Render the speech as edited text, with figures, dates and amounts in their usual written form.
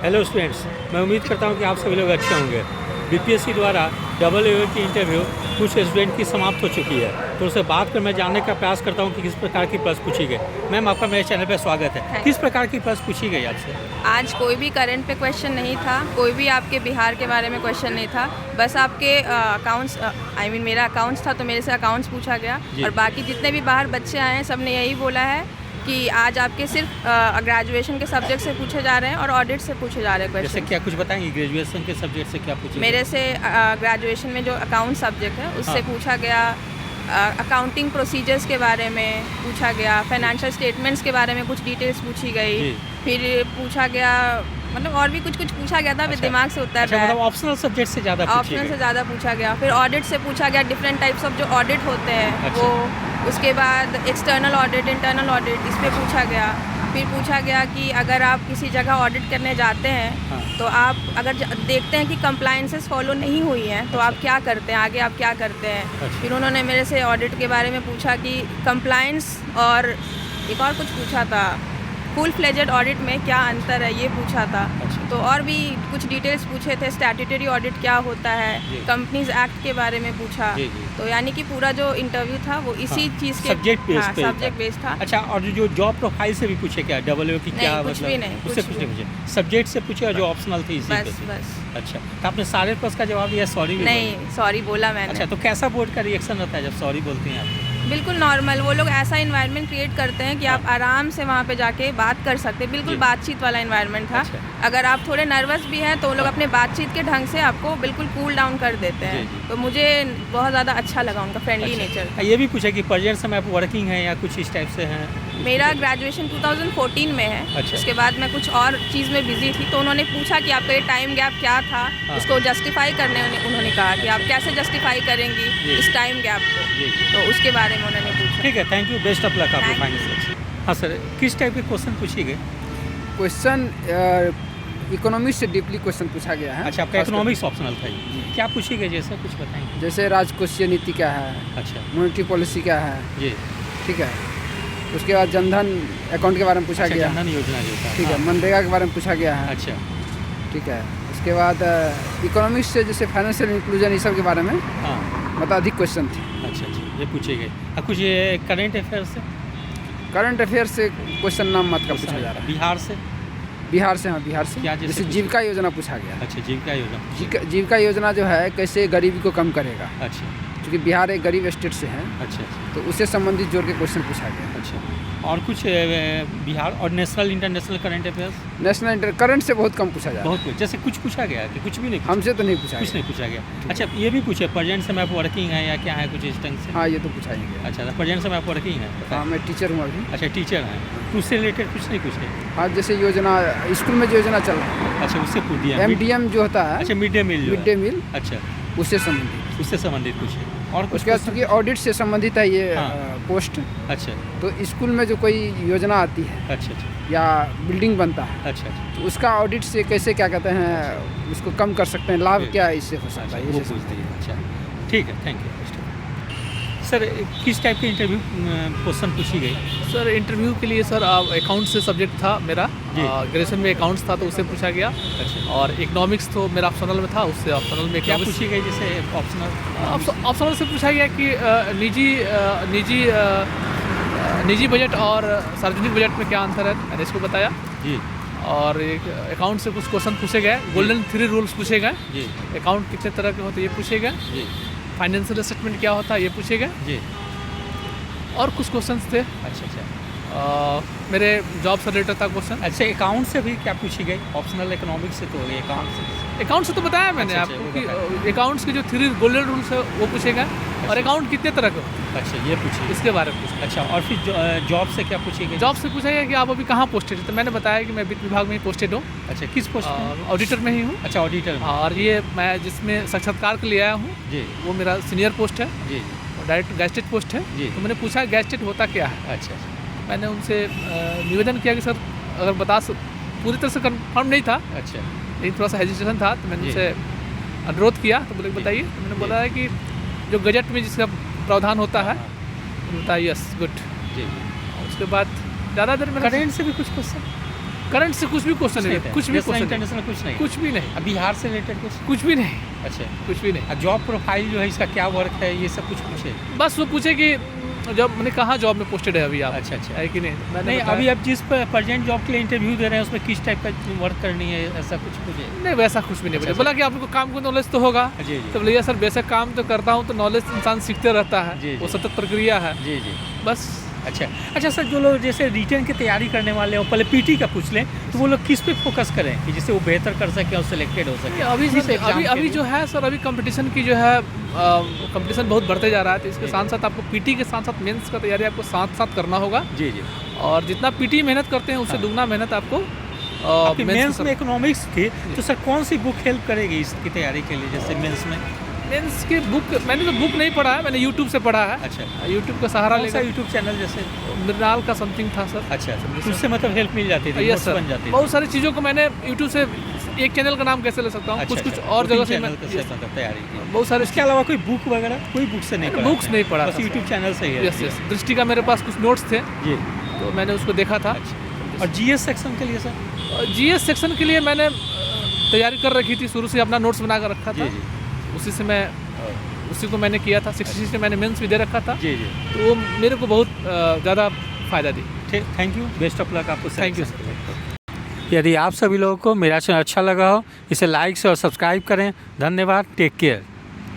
Hello students, मैं उम्मीद करता हूं कि आप सभी लोग अच्छे होंगे। बीपीएससी द्वारा डबल लेवल की इंटरव्यू कुछ स्टूडेंट की समाप्त हो चुकी है, तो उससे बात कर मैं जानने का प्रयास करता हूं कि किस प्रकार की प्रश्न पूछी गई। मैम, आपका मेरे चैनल पर स्वागत है। किस प्रकार की प्रश्न पूछी गई आपसे? आज कोई भी करंट पे क्वेश्चन नहीं था, कोई भी आपके बिहार के बारे में क्वेश्चन नहीं था, बस आपके अकाउंट्स मेरा अकाउंट्स था तो मेरे से अकाउंट्स पूछा गया। और बाकी जितने भी बाहर बच्चे आए हैं सब ने यही बोला है कि आज आपके सिर्फ ग्रेजुएशन के सब्जेक्ट से पूछे जा रहे हैं और ऑडिट से पूछे जा रहे हैं क्वेश्चन। जैसे क्या कुछ बताएंगे, ग्रेजुएशन के सब्जेक्ट से क्या पूछे? मेरे से ग्रेजुएशन में जो अकाउंट सब्जेक्ट है उससे पूछा गया, अकाउंटिंग प्रोसीजर्स के बारे में पूछा गया, फाइनेंशियल स्टेटमेंट्स के बारे में कुछ डिटेल्स पूछी गई, फिर पूछा गया मतलब और भी कुछ पूछा गया था। दिमाग से उतर रहा है। मतलब ऑप्शनल सब्जेक्ट से ज़्यादा पूछा गया। फिर ऑडिट से पूछा गया, डिफरेंट टाइप्स ऑफ जो ऑडिट होते हैं वो। उसके बाद एक्सटर्नल ऑडिट, इंटरनल ऑडिट, इस पे पूछा गया। फिर पूछा गया कि अगर आप किसी जगह ऑडिट करने जाते हैं तो आप अगर देखते हैं कि कंप्लायंसेस फॉलो नहीं हुई हैं तो आप क्या करते हैं, आगे आप क्या करते हैं। फिर उन्होंने मेरे से ऑडिट के बारे में पूछा कि कंप्लायंस और एक और कुछ पूछा था, फुल फ्लेजेड ऑडिट में क्या अंतर है, ये पूछा था। तो और भी कुछ डिटेल्स पूछे थे, स्टैट्यूटरी ऑडिट क्या होता है, कंपनीज एक्ट के बारे में पूछा। तो यानी कि पूरा जो इंटरव्यू था वो इसी चीज़ के सब्जेक्ट बेस्ड था। अच्छा, और जो जॉब प्रोफाइल से भी पूछे क्या, डबल की क्या? कुछ भी नहीं, उससे कुछ नहीं पूछे, सब्जेक्ट से पूछे और जो ऑप्शनल थी बस। अच्छा, तो आपने सारे प्रश्न का जवाब दिया? सॉरी नहीं, सॉरी बोला मैंने। अच्छा, तो कैसा बोर्ड का रिएक्शन रहता है जब सॉरी बोलती हैं आप? बिल्कुल नॉर्मल, वो लोग ऐसा इन्वायरमेंट क्रिएट करते हैं कि आप आराम से वहाँ पे जाके बात कर सकते हैं। बिल्कुल बातचीत वाला इन्वायरमेंट था। अगर आप थोड़े नर्वस भी हैं तो वो लोग अपने बातचीत के ढंग से आपको बिल्कुल कूल डाउन कर देते हैं। तो मुझे बहुत ज़्यादा अच्छा लगा उनका फ्रेंडली नेचर। ये भी पूछा कि प्रेजेंट समय आप वर्किंग हैं या कुछ इस टाइप से हैं? मेरा ग्रेजुएशन 2014 में है। उसके बाद मैं कुछ और चीज़ में बिजी थी, तो उन्होंने पूछा कि आपका ये टाइम गैप क्या था। उसको जस्टिफाई करने उन्होंने कहा कि आप कैसे जस्टिफाई करेंगी इस टाइम गैप को, तो उसके बारे में उन्होंने पूछा। ठीक है, thank you, best of luck आपको फाइनल। हाँ सर, किस टाइप के क्वेश्चन पूछे गए? क्वेश्चन इकोनॉमिक्स से डीपली क्वेश्चन पूछा गया है। अच्छा, आपका इकोनॉमिक्स ऑप्शनल था। क्या पूछी गई, जैसे कुछ बताएंगे? जैसे राजकोषीय नीति क्या है, अच्छा, मॉनेटरी पॉलिसी क्या है जी, ठीक है। उसके बाद जनधन अकाउंट के बारे में पूछा गया, जनधन योजना जो था, ठीक है। मनरेगा के बारे में पूछा गया है, अच्छा, ठीक है। उसके बाद इकोनॉमिक्स से जैसे फाइनेंशियल इंक्लूजन ये सब के बारे में मतलब अधिक क्वेश्चन थे। अच्छा, ये पूछे गए। कुछ ये करंट अफेयर से? करंट अफेयर से क्वेश्चन नाम मत का पूछा जा रहा है। बिहार से? बिहार से, हाँ, बिहार से। क्या जैसे जीविका योजना पूछा गया। अच्छा, जीविका योजना। जीविका योजना जो है कैसे गरीबी को कम करेगा। अच्छा, क्योंकि बिहार एक गरीब स्टेट से है। अच्छा, तो उससे संबंधित जोड़ के क्वेश्चन पूछा गया। अच्छा, और कुछ बिहार और national international current affairs? National current से बहुत कम पूछा जाए। बहुत कुछ, जैसे कुछ पूछा गया कि कुछ भी नहीं? हमसे तो नहीं पूछा, कुछ नहीं पूछा गया। अच्छा, ये भी पूछे प्रेजेंट समय आप वर्किंग है या क्या है, कुछ इस ढंग से? हाँ, ये तो पूछा ही गया। अच्छा, प्रेजेंट समय आप वर्किंग है? हाँ, मैं टीचर हूँ अभी। अच्छा, टीचर हैं, तो उससे रिलेटेड कुछ नहीं पूछे? हाँ, जैसे योजना स्कूल में जो योजना चल रहा है। अच्छा, उससे पूछ दिया। MDM जो होता है, अच्छा, मिड डे मील। अच्छा, उससे संबंधित पूछे। और उसके बाद क्योंकि ऑडिट से संबंधित है ये पोस्ट। अच्छा, तो स्कूल में जो कोई योजना आती है, अच्छा, या बिल्डिंग बनता है, अच्छा, तो उसका ऑडिट से कैसे क्या कहते हैं उसको कम कर सकते हैं, लाभ क्या इससे हो सकता है, वो पूछती है। अच्छा, ठीक है, थैंक यू। सर, किस टाइप के इंटरव्यू क्वेश्चन पूछी गई? सर, इंटरव्यू के लिए सर अकाउंट्स से सब्जेक्ट था मेरा। ग्रेजुएशन में अकाउंट्स था तो उससे पूछा गया। अच्छा, और इकोनॉमिक्स तो मेरा ऑप्शनल में था, उससे ऑप्शनल में क्या पूछी गई? जैसे ऑप्शनल से पूछा गया कि निजी बजट और सार्वजनिक बजट में क्या अंतर है, मैंने इसको बताया जी। और एक अकाउंट से कुछ क्वेश्चन पूछे गए, गोल्डन 3 रूल्स पूछे गए जी। अकाउंट कितने तरह के होते हैं ये पूछे गए जी। फाइनेंशियल स्टेटमेंट क्या होता है ये पूछे गए जी। और कुछ क्वेश्चंस थे। अच्छा, मेरे जॉब से रिलेटेड था क्वेश्चन। अच्छा, अकाउंट से भी क्या पूछी गई? ऑप्शनल इकोनॉमिक्स से तो हो गई, अकाउंट से तो बताया मैंने आपको कि अकाउंट्स के जो 3 गोल्डन रूल्स है वो पूछे गए। और अकाउंट कितने तरह के? अच्छा, ये पूछे, इसके बारे में पूछा। अच्छा, और फिर जॉब से क्या पूछी गई? जॉब से पूछा गया कि आप अभी कहाँ पोस्टेड है, तो मैंने बताया कि मैं वित्त विभाग में ही पोस्टेड हूँ। अच्छा, किस पोस्ट में? ऑडिटर में ही हूँ। अच्छा, ऑडिटर। और ये मैं जिसमें साक्षात्कार के लिए आया हूँ जी, वो मेरा सीनियर पोस्ट है जी, डायरेक्ट गैस्टेड पोस्ट है जी। तो मैंने पूछा गैस्टेड होता क्या है। अच्छा, मैंने उनसे निवेदन किया कि सर अगर पूरी तरह से कन्फर्म नहीं था, अच्छा, लेकिन थोड़ा सा हेजिटेशन था, तो मैंने उनसे अनुरोध किया। तो बोले बताइए। तो मैंने बोला है कि जो गजट में जिसका प्रावधान होता है, बताइए यस गुड जी। उसके बाद ज़्यादा देर में करंट से भी कुछ क्वेश्चन? करंट से कुछ भी क्वेश्चन नहीं, कुछ भी क्वेश्चन इंटरनेशनल कुछ नहीं, कुछ भी नहीं, अब बिहार से रिलेटेड कुछ भी नहीं, अच्छा, कुछ भी नहीं। जॉब प्रोफाइल जो है इसका क्या वर्क है, ये सब कुछ पूछे? बस वो पूछे कि जब मैंने कहा जॉब में पोस्टेड है अभी आप, अच्छा अच्छा है कि नहीं, मैंने नहीं बताया- अभी आप जिस प्रेजेंट जॉब के लिए इंटरव्यू दे रहे हैं उसमें किस टाइप का वर्क करनी है, ऐसा कुछ पूछे? नहीं वैसा कुछ भी नहीं बोले, बोला कि आपको काम को नॉलेज तो होगा, जी जी तो बोले सर बेसिक काम तो करता हूँ, तो नॉलेज इंसान सीखते रहता है, जी, वो जी। सतत प्रक्रिया है, जी जी बस। अच्छा अच्छा सर, जो लोग जैसे रिटर्न की तैयारी करने वाले हो, पहले पीटी का पूछ लें, तो वो लोग किस पे फोकस करें कि जिससे वो बेहतर कर सके और सिलेक्टेड हो सके? अभी इस सर एग्जाम अभी के अभी लिए? जो है सर, अभी कंपटीशन की जो है कंपटीशन बहुत बढ़ते जा रहा है, तो इसके साथ साथ आपको पीटी के साथ साथ मेंस का तैयारी आपको साथ साथ करना होगा, जी जी। और जितना पीटी मेहनत करते हैं उससे दुगना मेहनत आपको आपकी मेंस में इकोनॉमिक्स थी, तो सर कौन सी बुक हेल्प करेगी इसकी तैयारी के लिए, जैसे मेंस में? मेंस की बुक मैंने तो बुक नहीं पढ़ा है, मैंने यूट्यूब से पढ़ा है, अच्छा, यूट्यूब का सहारा कौन सा लेकर। यूट्यूब चैनल जैसे? मृणाल का समथिंग था सर। अच्छा अच्छा, उससे मतलब हेल्प मिल जाती थी, यस नोट्स सर, बन जाती थी। बहुत सारी चीज़ों को मैंने यूट्यूब से, एक चैनल का नाम कैसे ले सकता हूँ, अच्छा, कुछ कुछ अच्छा, और जगह से चैनल मैं का से मतलब तैयारी की। बहुत सारे इसके अलावा कोई बुक वगैरह, कोई बुक से नहीं पढ़ा? बुक्स नहीं पढ़ा बस था यूट्यूब चैनल से ही है? यस यस, दृष्टि का मेरे पास कुछ नोट्स थे, जी। तो मैंने उसको देखा था। अच्छा, और जीएस सेक्शन के लिए सर? जीएस सेक्शन के लिए मैंने तैयारी कर रखी थी, शुरू से अपना नोट्स बना कर रखा था, जी जी उसी से मैं उसी को मैंने किया था, 66 से मैंने मेंस भी दे रखा था, जी जी। तो वो मेरे को बहुत ज़्यादा फ़ायदा दी। ठीक, thank you, best of luck आपको। Thank you sir. यदि आप सभी लोगों को मेरा चैनल अच्छा लगा हो, इसे लाइक और सब्सक्राइब करें। धन्यवाद, टेक केयर।